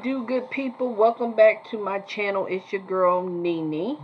do, good people? Welcome back to my channel. It's your girl Nene.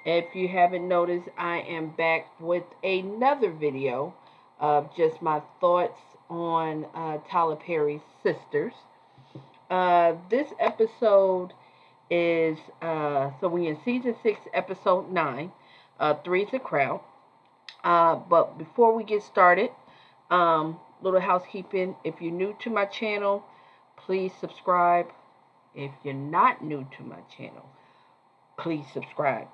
If you haven't noticed, I am back with another video of just my thoughts on Tyler Perry's Sisters. This episode is so we're in season 6, episode 9. Three's a crowd. But before we get started, little housekeeping. If you're new to my channel, please subscribe. If you're not new to my channel, please subscribe.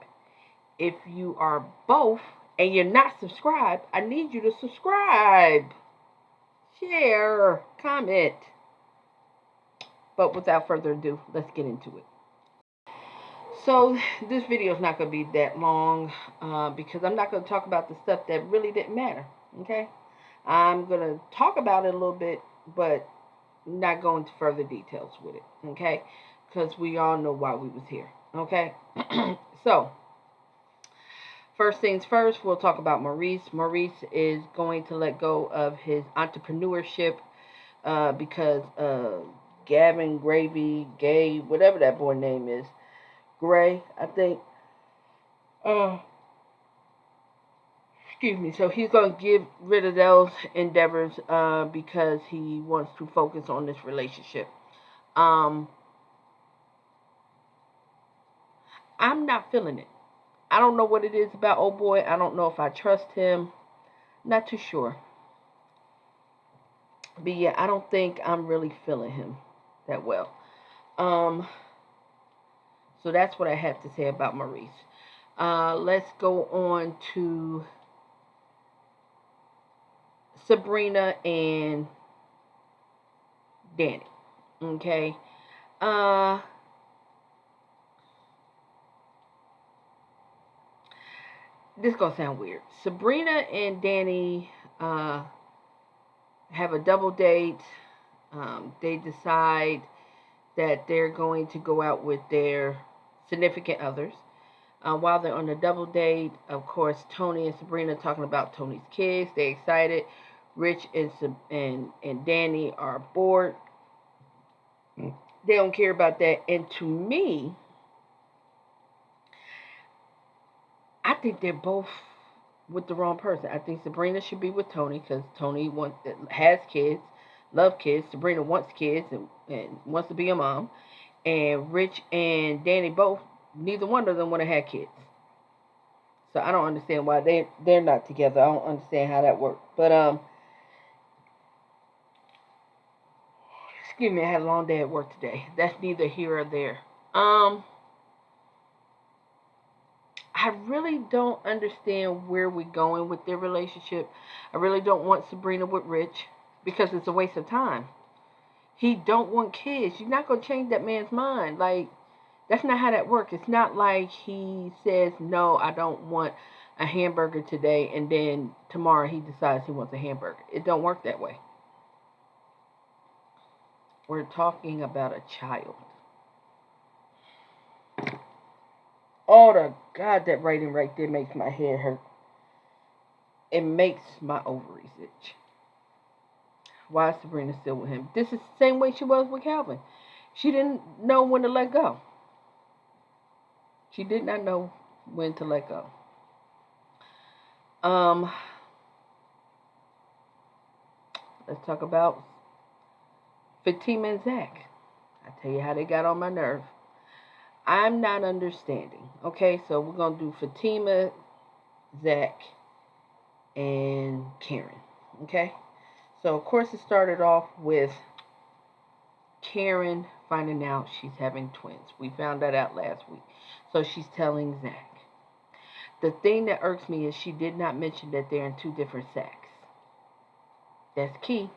If you are both and you're not subscribed, I need you to subscribe, share, comment. But without further ado, let's get into it. So this video is not going to be that long because I'm not going to talk about the stuff that really didn't matter, okay? I'm going to talk about it a little bit, but not go into further details with it, okay? Because we all know why we was here, okay? So, first things first, we'll talk about Maurice. Maurice is going to let go of his entrepreneurship because Gavin, Gravy, Gay, whatever that boy name is, Gray, I think. Excuse me. So he's going to get rid of those endeavors because he wants to focus on this relationship. I'm not feeling it. I don't know what it is about old boy. I don't know if I trust him. Not too sure. But yeah, I don't think I'm really feeling him that well. So that's what I have to say about Maurice. Let's go on to Sabrina and Danny. Okay. This is gonna sound weird. Sabrina and Danny have a double date. They decide that they're going to go out with their significant others. While they're on the double date, of course, Tony and Sabrina talking about Tony's kids. They're excited. Rich and Danny are bored. They don't care about that. And to me, I think they're both with the wrong person. I think Sabrina should be with Tony because Tony has kids, loves kids. Sabrina wants kids and wants to be a mom. And Rich and Danny both, neither one of them want to have kids. So I don't understand why they're not together. I don't understand how that works. But excuse me, I had a long day at work today. That's neither here or there. I really don't understand where we're going with their relationship. I really don't want Sabrina with Rich because it's a waste of time. He don't want kids. You're not gonna change that man's mind. Like, that's not how that works. It's not like he says, no, I don't want a hamburger today, and then tomorrow he decides he wants a hamburger. It don't work that way. We're talking about a child. Oh, the God, that writing right there makes my head hurt. It makes my ovaries itch. Why is Sabrina still with him? This is the same way she was with Calvin. She didn't know when to let go. She did not know when to let go. Let's talk about Fatima and Zach. I tell you how they got on my nerve. I'm not understanding. Okay, so we're gonna do Fatima, Zach, and Karen. Okay, so of course it started off with Karen finding out she's having twins. We found that out last week. So she's telling Zach. The thing that irks me is she did not mention that they're in 2 different sacks. That's key.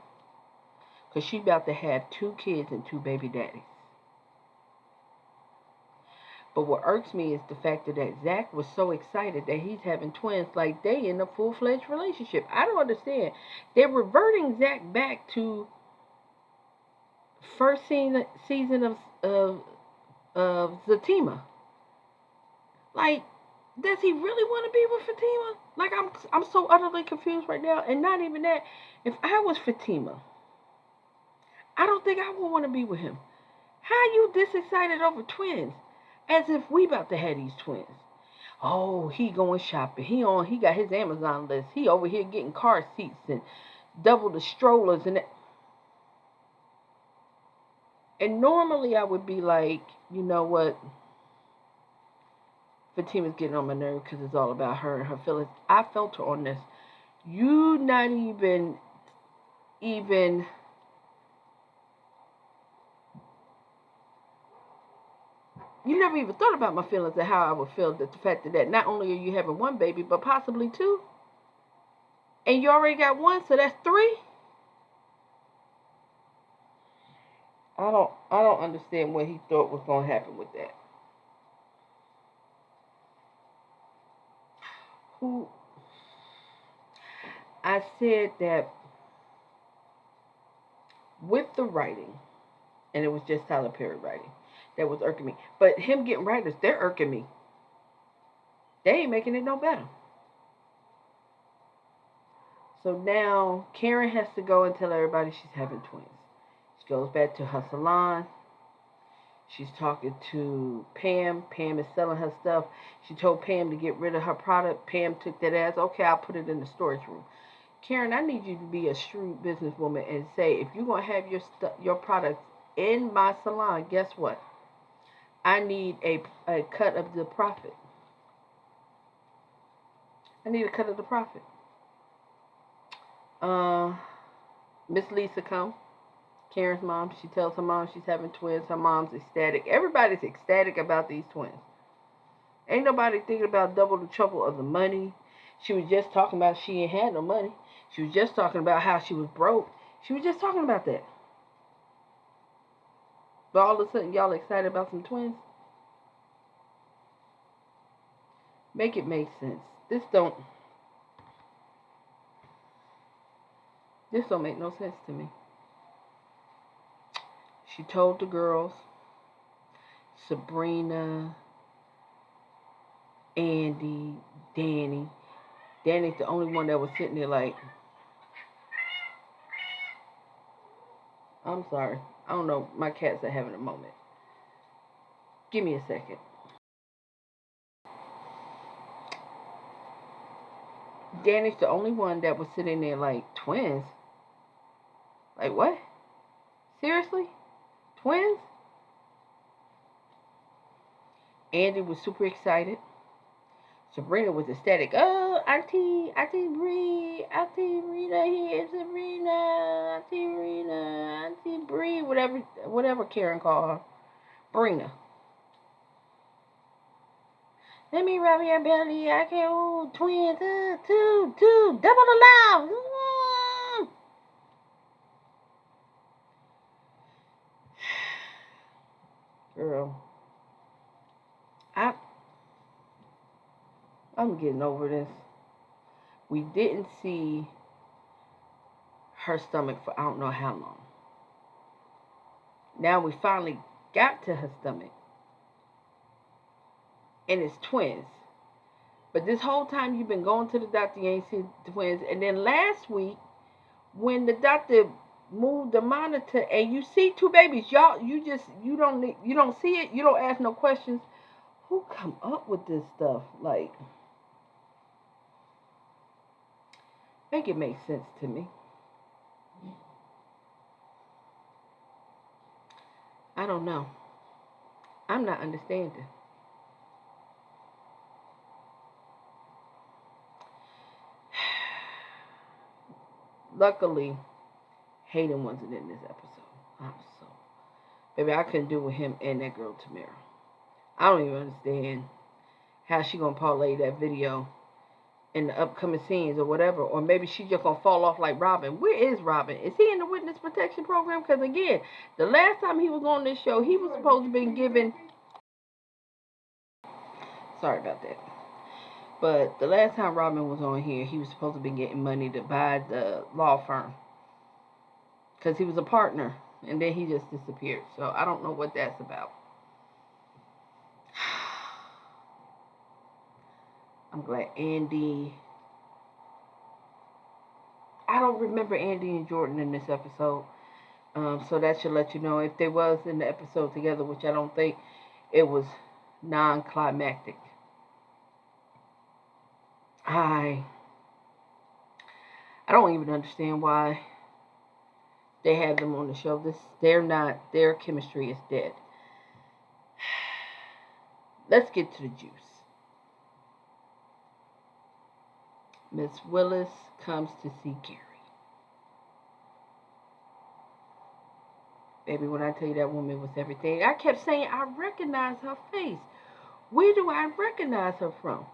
Because she's about to have 2 kids and 2 baby daddies. But what irks me is the fact that Zach was so excited that he's having twins, like they in a full-fledged relationship. I don't understand. They're reverting Zach back to first season of Zatima. Like, does he really want to be with Fatima? Like, I'm so utterly confused right now. And not even that. If I was Fatima, I don't think I would want to be with him. How you this excited over twins? As if we about to have these twins. Oh, he going shopping. He got his Amazon list. He over here getting car seats and double the strollers and normally I would be like, you know what? Fatima's getting on my nerve because it's all about her and her feelings. I felt her on this. You not even you never even thought about my feelings and how I would feel that the fact that not only are you having one baby, but possibly two, and you already got one, so that's three. I don't understand what he thought was gonna happen with that. Who I said that with the writing, and it was just Tyler Perry writing that was irking me. But him getting writers, they're irking me. They ain't making it no better. So now Karen has to go and tell everybody she's having twins. She goes back to her salon. She's talking to Pam. Pam is selling her stuff. She told Pam to get rid of her product. Pam took that as, okay, I'll put it in the storage room. Karen, I need you to be a shrewd businesswoman and say, if you're going to have your products in my salon, guess what? I need a cut of the profit. I need a cut of the profit. Miss Lisa come. Karen's mom. She tells her mom she's having twins. Her mom's ecstatic. Everybody's ecstatic about these twins. Ain't nobody thinking about double the trouble of the money. She was just talking about she ain't had no money. She was just talking about how she was broke. She was just talking about that. But all of a sudden, y'all excited about some twins? Make it make sense. This don't make no sense to me. She told the girls, Sabrina, Andy, Danny. Danny's the only one that was sitting there like, I'm sorry. I don't know. My cats are having a moment. Give me a second. Danny's the only one that was sitting there like, twins? Like what? Seriously? Twins? Andy was super excited. Sabrina was ecstatic. Oh, Auntie Bree, Auntie Rita here, Sabrina, Auntie Rita, Auntie Bree, whatever Karen called her. Brina. Let me rub your belly. I can hold twins, two, double the love. Girl, I'm getting over this. We didn't see her stomach for I don't know how long. Now we finally got to her stomach. And it's twins. But this whole time you've been going to the doctor, you ain't seen twins. And then last week, when the doctor moved the monitor and you see two babies, you don't see it, you don't ask no questions. Who come up with this stuff? Like, make it make sense to me. I don't know. I'm not understanding. Luckily, Hayden wasn't in this episode. I'm so baby, I couldn't do with him and that girl Tamara. I don't even understand how she gonna parlay that video in the upcoming scenes or whatever, or maybe she just gonna fall off like Robin. Where is Robin? Is he in the witness protection program? Because again, the last time he was on this show, he was supposed to be given. Sorry about that. But the last time Robin was on here, he was supposed to be getting money to buy the law firm because he was a partner, and then he just disappeared. So I don't know what that's about. I'm glad Andy. I don't remember Andy and Jordan in this episode. So that should let you know if they was in the episode together, which I don't think. It was non-climactic. I I don't even understand why they have them on the show. They're not, their chemistry is dead. Let's get to the juice. Miss Willis comes to see Gary. Baby, when I tell you that woman was everything, I kept saying I recognize her face. Where do I recognize her from?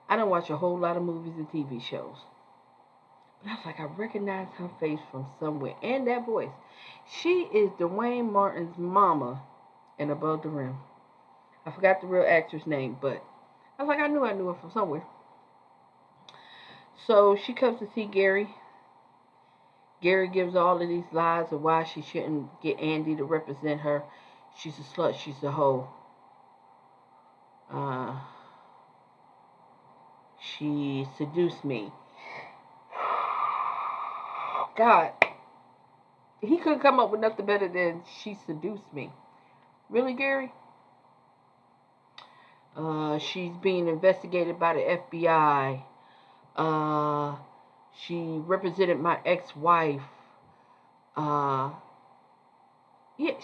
I don't watch a whole lot of movies and TV shows. But I was like, I recognize her face from somewhere. And that voice. She is Dwayne Martin's mama in Above the Rim. I forgot the real actress name, but I was like, I knew her from somewhere. So she comes to see Gary. Gary gives all of these lies of why she shouldn't get Andy to represent her. She's a slut. She's a hoe. Uh, she seduced me. God, he couldn't come up with nothing better than she seduced me. Really, Gary? She's being investigated by the FBI. She represented my ex-wife. Yeah,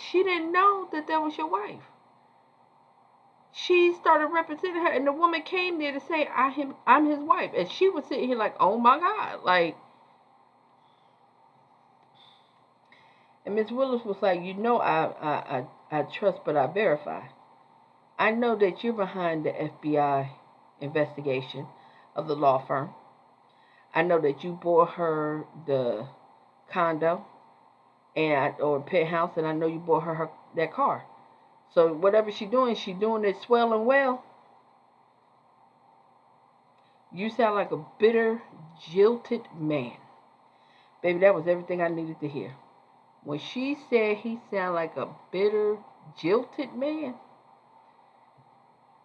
she didn't know that was your wife. She started representing her, and the woman came there to say, I'm his wife. And she was sitting here like, oh my God. Like, and Miss Willis was like, I trust, but I verify. I know that you're behind the FBI investigation of the law firm. I know that you bought her the condo or penthouse, and I know you bought her that car. So whatever she's doing it swell and well. You sound like a bitter, jilted man. Baby, that was everything I needed to hear. When she said he sounded like a bitter, jilted man,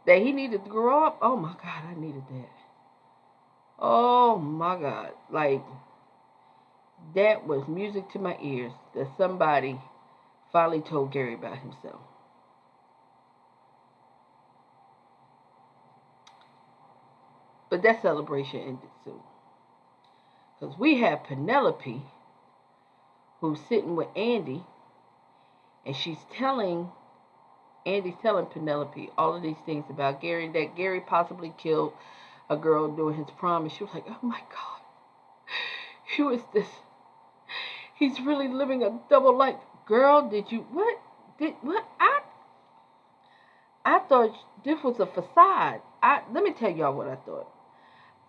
that he needed to grow up, oh my God, I needed that. Oh my God. Like, that was music to my ears that somebody finally told Gary about himself. But that celebration ended soon. Because we have Penelope, who's sitting with Andy, and Andy's telling Penelope all of these things about Gary, that Gary possibly killed a girl during his prom. And she was like, oh my God, who is this? He's really living a double life. Girl, what? I thought this was a facade. Let me tell y'all what I thought.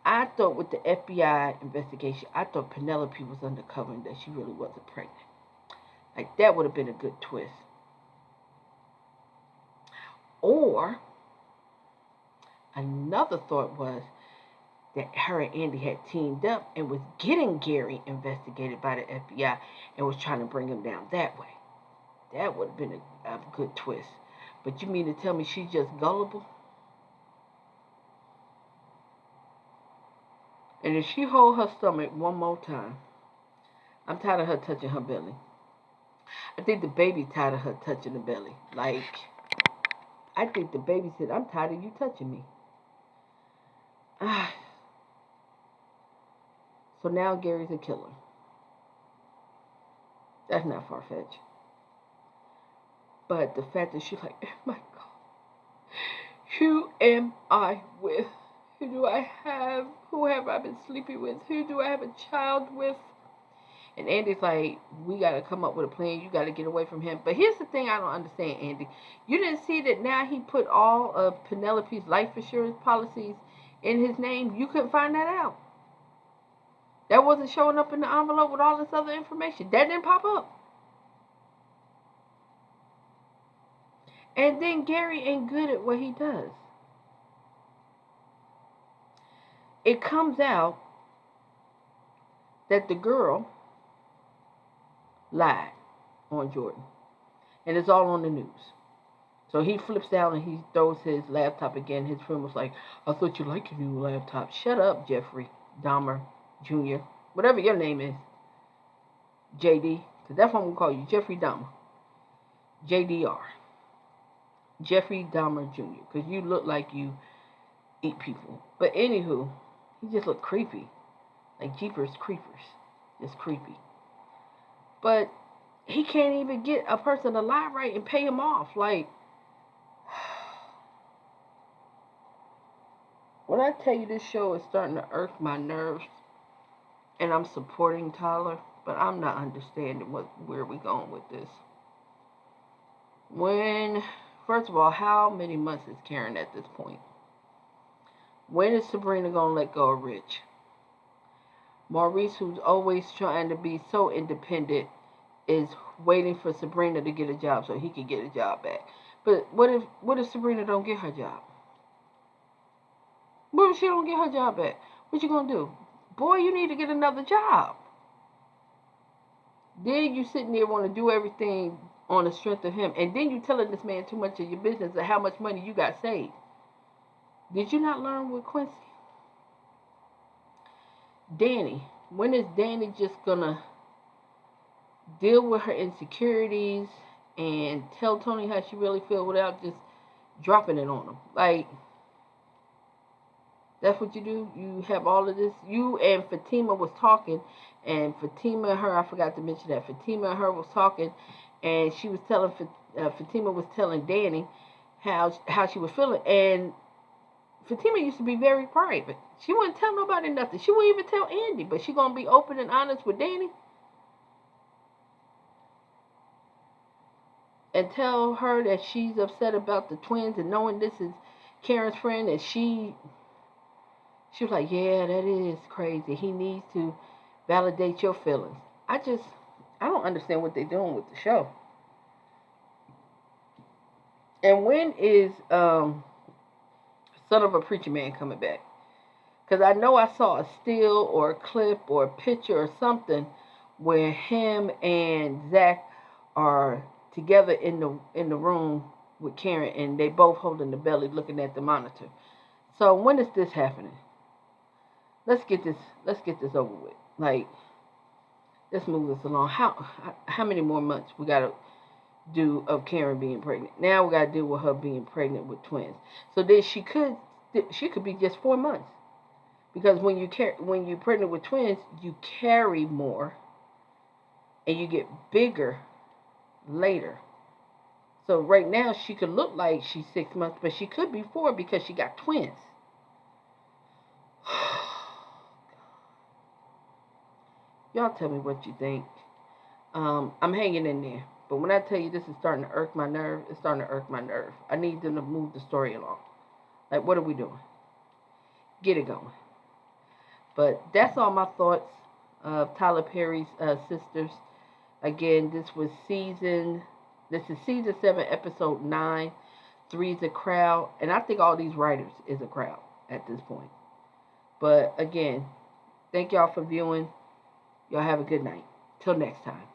I thought with the FBI investigation, I thought Penelope was undercovering that she really wasn't pregnant. Like, that would have been a good twist. Or, another thought was that her and Andy had teamed up and was getting Gary investigated by the FBI and was trying to bring him down that way. That would have been a good twist. But you mean to tell me she's just gullible? And if she hold her stomach one more time, I'm tired of her touching her belly. I think the baby tired of her touching the belly. Like, I think the baby said, I'm tired of you touching me. So now Gary's a killer. That's not far-fetched. But the fact that she's like, oh my God, who am I with? Who do I have? Who have I been sleeping with? Who do I have a child with? And Andy's like, we got to come up with a plan. You got to get away from him. But here's the thing I don't understand, Andy. You didn't see that now he put all of Penelope's life insurance policies in his name? You couldn't find that out. That wasn't showing up in the envelope with all this other information. That didn't pop up. And then Gary ain't good at what he does. It comes out that the girl lied on Jordan. And it's all on the news. So he flips down and he throws his laptop again. His friend was like, I thought you liked your new laptop. Shut up, Jeffrey Dahmer Jr. Whatever your name is. JD. Because that's what I'm going to call you, Jeffrey Dahmer. JDR. Jeffrey Dahmer Jr. Because you look like you eat people. But anywho, he just looked creepy. Like Jeepers Creepers. Just creepy. But he can't even get a person to lie right and pay him off. Like, when I tell you this show is starting to irk my nerves, and I'm supporting Tyler, but I'm not understanding where we going with this. First of all, how many months is Karen at this point? When is Sabrina gonna let go of Rich? Maurice, who's always trying to be so independent, is waiting for Sabrina to get a job so he can get a job back. But what if Sabrina don't get her job? What if she don't get her job back? What you gonna do? Boy, you need to get another job. Then you sitting there want to do everything on the strength of him, and then you telling this man too much of your business and how much money you got saved. Did you not learn with Quincy? Danny, when is Danny just gonna deal with her insecurities and tell Tony how she really feels without just dropping it on him? Like, that's what you do? You have all of this? You and Fatima was talking, and Fatima and her, I forgot to mention that, Fatima and her was talking, and she was telling, Fatima was telling Danny how she was feeling, and Fatima used to be very private. She wouldn't tell nobody nothing. She wouldn't even tell Andy, but she gonna be open and honest with Danny and tell her that she's upset about the twins and knowing this is Karen's friend, and she was like, yeah, that is crazy. He needs to validate your feelings. I don't understand what they're doing with the show. And when is Son of a Preacher Man coming back? Because I know I saw a still or a clip or a picture or something where him and Zach are together in the room with Karen, and they both holding the belly looking at the monitor. So when is this happening? Let's get this over with. Like, let's move this along. How many more months we gotta do of Karen being pregnant? Now we gotta deal with her being pregnant with twins. So then she could be just 4 months, because when you're pregnant with twins, you carry more and you get bigger later. So right now she could look like she's 6 months, but she could be 4 because she got twins. Y'all tell me what you think. I'm hanging in there. But when I tell you this is starting to irk my nerve, it's starting to irk my nerve. I need them to move the story along. Like, what are we doing? Get it going. But that's all my thoughts of Tyler Perry's Sisters. Again, this is season 7, episode 9. 3 is a crowd. And I think all these writers is a crowd at this point. But again, thank y'all for viewing. Y'all have a good night. Till next time.